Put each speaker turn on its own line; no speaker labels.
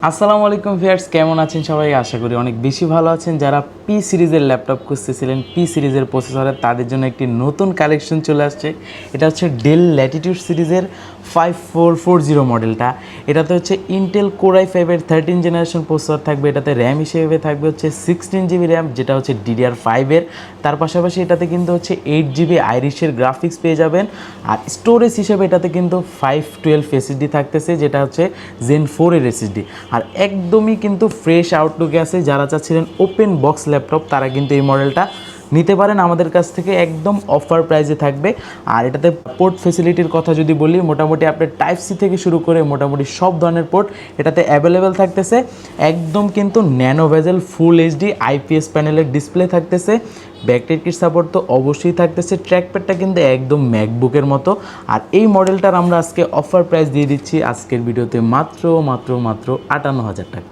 আসসালামু আলাইকুম ভিউয়ার্স, কেমন আছেন সবাই? আশা করি অনেক বেশি ভালো আছেন। যারা পি সিরিজের ল্যাপটপ খুঁজতেছিলেন, পি সিরিজের প্রসেসরে, তাদের জন্য একটি নতুন কালেকশন চলে আসছে। এটা হচ্ছে ডেল ল্যাটিটিউড সিরিজের 5440 মডেলটা। এটাতে হচ্ছে ইন্টেল কোর i5-এর 13 জেনারেশন প্রসেসর থাকবে। এটাতে র্যাম হিসেবে থাকবে হচ্ছে 16 জিবি র্যাম, যেটা হচ্ছে DDR5-এর। তার পাশাপাশি এটাতে কিন্তু হচ্ছে 8 জিবি আইরিশের গ্রাফিক্স পেয়ে যাবেন। আর স্টোরেজ হিসেবে এটাতে কিন্তু 512 SSD থাকতেছে, যেটা হচ্ছে Zen 4-এর SSD। আর একদমই কিন্তু ফ্রেশ আউটলুকে আছে। যারা চাচ্ছিলেন ওপেন বক্স ল্যাপটপ, তারা কিন্তু এই মডেলটা নিতে পারেন আমাদের কাছ থেকে, একদম অফার প্রাইসে থাকবে। আর এটাতে পোর্ট ফেসিলিটির কথা যদি বলি, মোটামুটি আপনার টাইপ সি থেকে শুরু করে মোটামুটি সব ধরনের পোর্ট এটাতে অ্যাভেলেবেল থাকতেছে। একদম কিন্তু nano bezel full HD IPS প্যানেলের ডিসপ্লে থাকতেছে। ব্যাকলাইট কিট সাপোর্ট তো অবশ্যই থাকতেছে। ট্র্যাকপ্যাডটা কিন্তু একদম ম্যাকবুকের মতো। আর এই মডেলটার আমরা আজকে অফার প্রাইস দিয়ে দিচ্ছি আজকের ভিডিওতে মাত্র 58,000 টাকা।